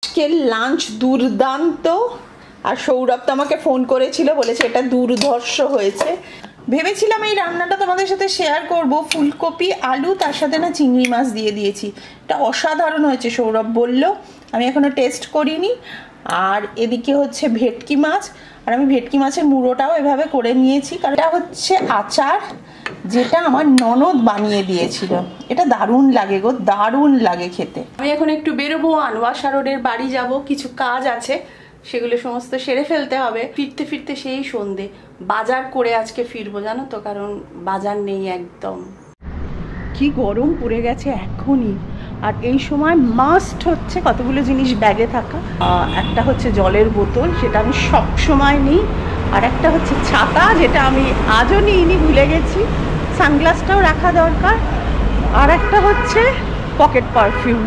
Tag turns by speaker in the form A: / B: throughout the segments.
A: আজকের লাঞ্চ দুর্দান্ত। আর সৌরভ তো আমাকে ফোন করেছিল, বলেছে এটা দুর্ধর্ষ হয়েছে। ভেবেছিলাম এই রান্নাটা তোমাদের সাথে শেয়ার করব, ফুলকপি আলু তার সাথে না চিংড়ি মাছ দিয়ে দিয়েছি। এটা অসাধারণ হয়েছে সৌরভ বলল, আমি এখনো টেস্ট করিনি। আর এদিকে হচ্ছে ভেটকি মাছ, আর আমি ভেটকি মাছের মুড়োটাও এভাবে করে নিয়েছি, কারণ এটা হচ্ছে আচার যেটা আমার ননদ বানিয়ে দিয়েছিল। এটা দারুণ লাগে গো, দারুণ লাগে খেতে। আমি এখন একটু বেরোবো, আনোয়াশা রোডের বাড়ি যাব, কিছু কাজ আছে সেগুলো সমস্ত সেরে ফেলতে হবে। ফিরতে ফিরতে সেই সন্ধে, বাজার করে আজকে ফিরবো জানো তো, কারণ বাজার নেই একদম। কি গরম পড়ে গেছে এখনই। আর এই সময় মাস্ট হচ্ছে কতগুলো জিনিস ব্যাগে থাকা। একটা হচ্ছে জলের বোতল, সেটা আমি সব সময় নিই। আর একটা হচ্ছে ছাতা, যেটা আমি আজও নিইনি, ভুলে গেছি। সানগ্লাসটাও রাখা দরকার। আর একটা হচ্ছে পকেট পারফিউম।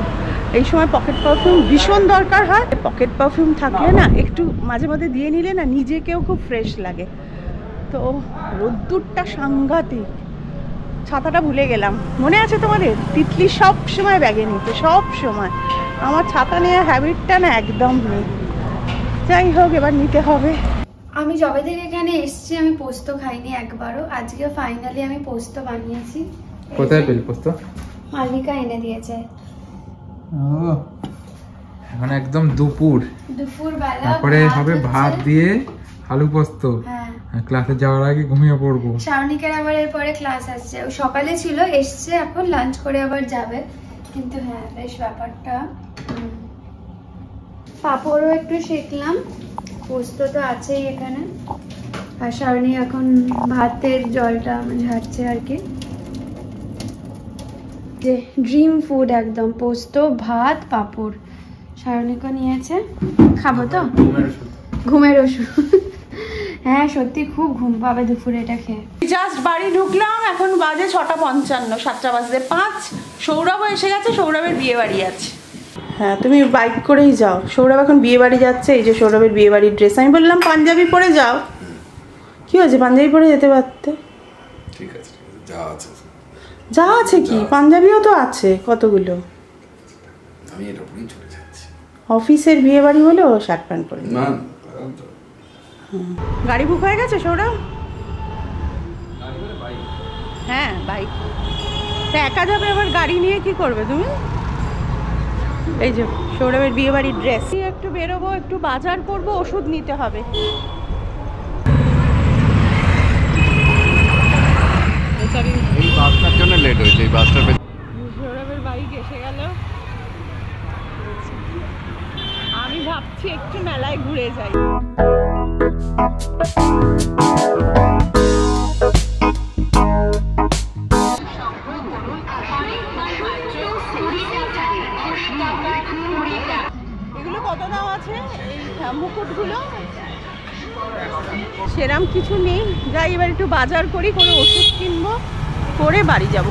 A: এই সময় পকেট পারফিউম ভীষণ দরকার হয়। পকেট পারফিউম থাকলে না একটু মাঝে মাঝে দিয়ে নিলে না নিজেকেও খুব ফ্রেশ লাগে। তো রোদ্দুরটা সাংঘাতিক। ছাতাটা ভুলে গেলাম, মনে আছে তোমাদের? তিতলি সব সময় ব্যাগে নিতে, সব সময়। আমার ছাতা নেওয়ার হ্যাবিটটা না একদম নেই। যাই হোক, এবার নিতে হবে।
B: আমি যবে থেকে এখানে এসেছি আমি পোস্ত খাইনি একবারও। আজকে ফাইনালি আমি পোস্ত বানিয়েছি।
C: কোথায় পেলে পোস্ত?
B: মালিকা এনে দিয়েছে।
C: ও, এখন একদম দুপুর
B: বেলা
C: তারপরে হবে ভাত দিয়ে আলু পোস্ত।
B: হ্যাঁ,
C: ক্লাসে যাওয়ার আগে ঘুমিয়ে পড়বো।
B: শাওনিকের আবার এরপরে ক্লাস আছে। ও সকালে ছিল, এসছে, এখন লাঞ্চ করে আবার যাবে। কিন্তু হ্যাঁ, বেশ ব্যাপারটা। পাঁপড়ও একটু শেখলাম, পোস্ত তো আছেই এখানে। আর শাওনি এখন ভাতের জলটা ঝাড়ছে আর কি। যে ড্রিম ফুড একদম, পোস্ত ভাত পাঁপড়। শাওনিকও নিয়েছে, খাবো তো? ঘুমের ওষুধ। হ্যাঁ সত্যি খুব ঘুম পাবে দুপুরে এটা খেয়ে।
A: জাস্ট বাড়ি ঢুকলাম, এখন বাজে 6:55, 7টা বাজতে 5। সৌরভও এসে গেছে, সৌরভের বিয়ে বাড়ি আছে। হ্যাঁ, তুমি বাইক করেই যাও। সৌরভ এখন বিয়ে বাড়ি যাচ্ছে। এই যে সৌরভের বিয়ে বাড়ির ড্রেস। আমি বললাম পাঞ্জাবি পরে যাও, কি হয়েছে পাঞ্জাবি পরে যেতে পারতে।
D: ঠিক আছে,
A: যা আছে কি, পাঞ্জাবিও তো আছে কতগুলো।
D: আমি এটা পরেই চলে যাচ্ছি।
A: অফিসের বিয়ে বাড়ি হলেও শার্ট প্যান্ট পরে
D: না।
A: গাড়ি বুক হয়ে গেছে সৌরভ? হ্যাঁ বাইক। তা একা যাবে, আবার গাড়ি নিয়ে কি করবে তুমি? এই যে সৌরভের বিয়ে বাড়ির ড্রেস। একটু বেরোবো, একটু বাজার করবো, ওষুধ নিতে হবে।
D: এই বাসটার জন্য লেট হয়েছে। এই বাসটার
A: সৌরভের বাইক এসে গেল। আমি ভাবছি একটু মেলায় ঘুরে যাই। এগুলো কত দাম আছে এই মুকুটগুলো? সেরাম কিছু নেই। যাই এবার একটু বাজার করি, করে ওষুধ কিনবো, করে বাড়ি যাব।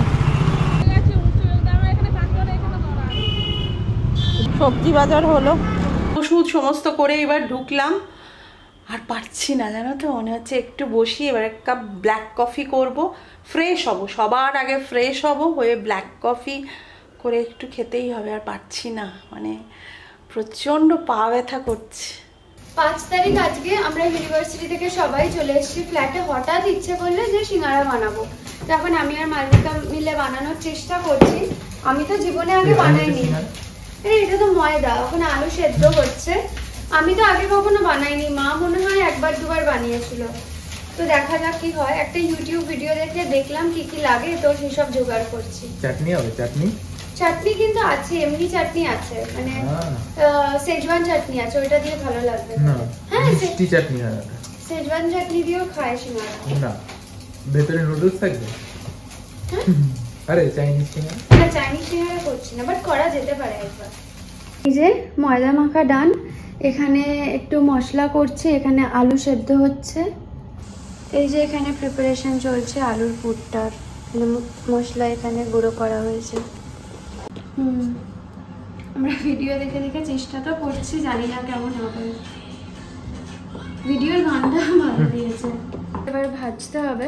A: সবজি বাজার হলো, ওষুধ সমস্ত করে এবার ঢুকলাম। আর পারছি না জানো তো, মনে হচ্ছে একটু বসি, এবার এক কাপ ব্ল্যাক কফি করব, ফ্রেশ হব। সবার আগে ফ্রেশ হব, হয়ে ব্ল্যাক কফি করে একটু খেতেই হবে। আর পারছি না, মানে প্রচণ্ড পা ব্যথা করছে।
B: 5 তারিখ আজকে আমরা ইউনিভার্সিটি থেকে সবাই চলে এসেছি ফ্ল্যাটে। হঠাৎ ইচ্ছে করলে যে সিঙ্গারা বানাবো। তখন আমি আর মালবিকা মিলে বানানোর চেষ্টা করছি। আমি তো জীবনে আগে বানাইনি। এটা তো ময়দা, ওখানে আলু সেদ্ধ হচ্ছে। আমি তো আগে কখনো বানাইনি, মা মনে হয় একবার দুবার বানিয়েছিল। তো দেখা যাক কি হয়। একটা ইউটিউব ভিডিও দেখে দেখলাম কি কি লাগে, তো সেসব জোগাড় করছি।
C: চাটনি হবে? চাটনি
B: কিন্তু আছে, এমনি চাটনি আছে, মানে সেজওয়ান চাটনি আছে, ওইটা দিয়ে ভালো লাগবে। হ্যাঁ,
C: মিষ্টি চাটনি হয়।
B: সেজওয়ান চাটনি দিয়েও খায় সিঙ্গারা।
C: না, ভেতরে নুডলস থাকবে। আরে চাইনিজ সিঙ্গারা?
B: না, চাইনিজ সিঙ্গারা করছি না, বাট করা যেতে পারে একবার। এই যে ময়দা মাখা ডান। এখানে একটু মশলা করছি, এখানে আলু সেদ্ধ হচ্ছে। এই যে এখানে প্রিপারেশন চলছে আলুর পুরটার। মশলা এখানে গুঁড়ো করা হয়েছে। আমরা ভিডিও দেখে দেখে চেষ্টা তো করছি, জানি না কেমন হবে। ভিডিওর গানটা ভালো দিয়েছে। এবার ভাজতে হবে।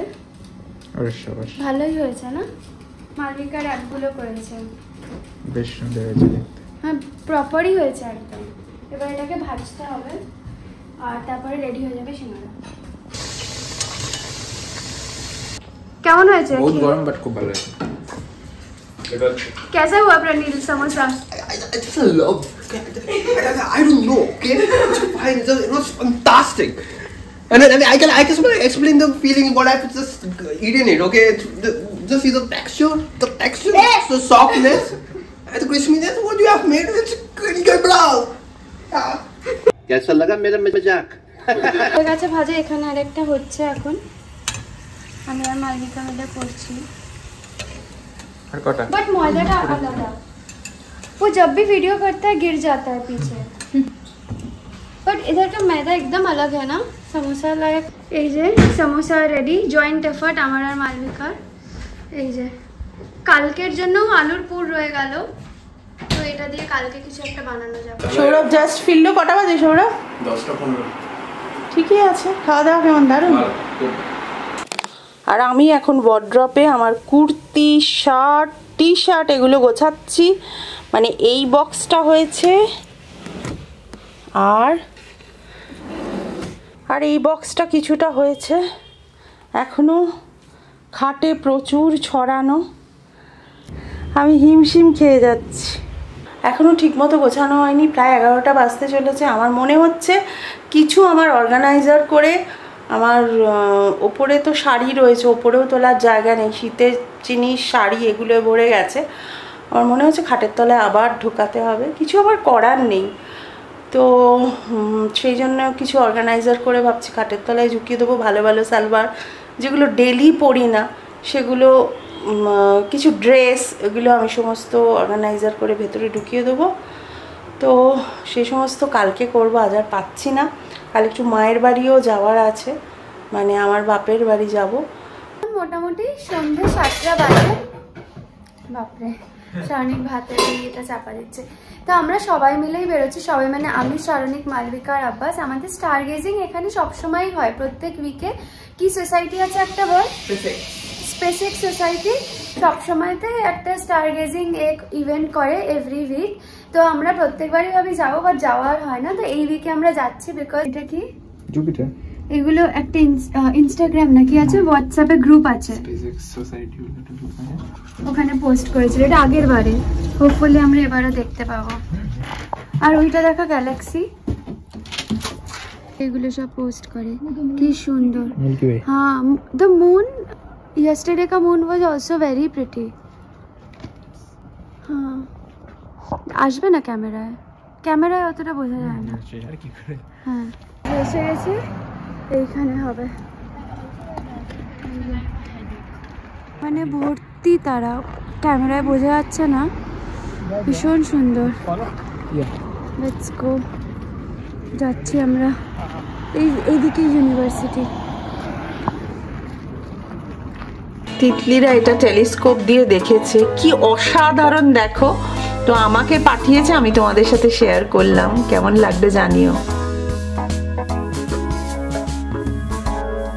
B: ভালোই হয়েছে না? মালবিকার একগুলো করেছে,
C: বেশ সুন্দর হয়েছে দেখতে।
B: হ্যাঁ প্রপারই হয়েছে একদম। এবার এটাকে ভাজতে হবে আর তারপরে রেডি হয়ে যাবে সিঙ্গারা। কেমন হয়েছে?
C: बहुत गरम बट खूब ভালো হয়েছে।
B: कैसा हुआ Pranil samosa?
E: I just love. I don't know. Okay, it's fine. It was fantastic. And I can explain the feeling what I've just eaten it. Okay, just see the texture, the softness, and the crispiness. What you have made, it's incredible. कैसा लगा मेरा मजाक?
B: হয়ে গেছে ভাজা, এখানে আরেকটা হচ্ছে এখন। আমি আর মালবিকা মিলে করছি।
C: আর কটা?
B: बट मॉडल अलग है, वो जब भी वीडियो करता है गिर जाता है पीछे। बट इधर का मैदा एकदम अलग है ना, समोसा लायक। এই যে সমোসা রেডি, জয়েন্ট এফর্ট আমার আর মালবিকার। এই যে কালকের জন্য আলুর পুর রয়ে গেল, তো এটা দিয়ে কালকে কিছু একটা বানানো যাবে।
A: সৌরভ জাস্ট ফিরলো। কটা বাজে সৌরভ?
E: 10:15।
A: ঠিকই আছে, খাওয়া দাওয়া কেমন? দারুণ। আর আমি এখন ওয়ার্ড্রপে আমার কুর্তি, শার্ট, টি শার্ট এগুলো গোছাচ্ছি। মানে এই বক্সটা হয়েছে আর এই বক্সটা কিছুটা হয়েছে, এখনো খাটে প্রচুর ছড়ানো। আমি হিমশিম খেয়ে যাচ্ছি, এখনও ঠিকমতো গোছানো হয়নি। প্রায় 11টা বাজতে চলেছে। আমার মনে হচ্ছে কিছু আমার অর্গানাইজার করে, আমার ওপরে তো শাড়ি রয়েছে, ওপরেও তোলার জায়গা নেই, শীতের জিনিস, শাড়ি এগুলো ভরে গেছে। আমার মনে হচ্ছে খাটের তলায় আবার ঢোকাতে হবে, কিছু আবার করার নেই। তো সেই জন্য কিছু অর্গানাইজার করে ভাবছি খাটের তলায় ঝুঁকিয়ে দেবো ভালো ভালো সালোয়ার, যেগুলো ডেলি পরি না সেগুলো, কিছু ড্রেস, এগুলো আমি সমস্ত অর্গানাইজার করে ভেতরে ঢুকিয়ে দেবো। তো সেই সমস্ত কালকে করবো, আজ আর পাচ্ছি না। কাল একটু মায়ের বাড়িও যাওয়ার আছে, মানে আমার বাপের বাড়ি যাব।
B: মোটামুটি সন্ধ্যে 7টা বাজে। বাপরে, শারণিক ভাতের এটা চাপা দিচ্ছে। তো আমরা সবাই মিলেই বেরোচ্ছি, সবাই মানে আমি, শারণিক, মালবিকা আর আব্বাস। আমাদের স্টার গেজিং এখানে সবসময়ই হয়, প্রত্যেক উইকে। কি সোসাইটি আছে একটা বল? স্পেসিক সোসাইটি সবসময়তে একটা স্টার গেজিং এক ইভেন্ট করে এভরি উইক। তো আমরা প্রত্যেকবারই ভাবি যাবো, বাট যাওয়ার হয় না। তো এই উইকে আমরা যাচ্ছি, বিকজ এটা কি
C: জুপিটার,
B: এগুলো একটা ইনস্টাগ্রাম না কি আছে, হোয়াটসঅ্যাপে গ্রুপ আছে, ওখানে পোস্ট করেছিল। এটা আগের বারে, হোপফুলি আমরা এবারও দেখতে পাবো। আর ওইটা দেখা গ্যালাক্সি, এগুলো সব পোস্ট করে, কি সুন্দর। হ্যাঁ, দ্য মুন, yesterday का moon was also very pretty। हाँ, আসবে না ক্যামেরায়, ক্যামেরায় অতটা বোঝা যায় না। হ্যাঁ, এসে গেছে, এইখানে হবে। মানে ভর্তি তারা, ক্যামেরায় বোঝা যাচ্ছে না, ভীষণ সুন্দর। লেটস গো, যাচ্ছি আমরা। এইদিকে ইউনিভার্সিটি।
A: তিতলিরা এটা টেলিস্কোপ দিয়ে দেখেছে, কি অসাধারণ দেখো। তো আমাকে পাঠিয়েছে, আমি তোমাদের সাথে শেয়ার করলাম, কেমন লাগবে জানিও।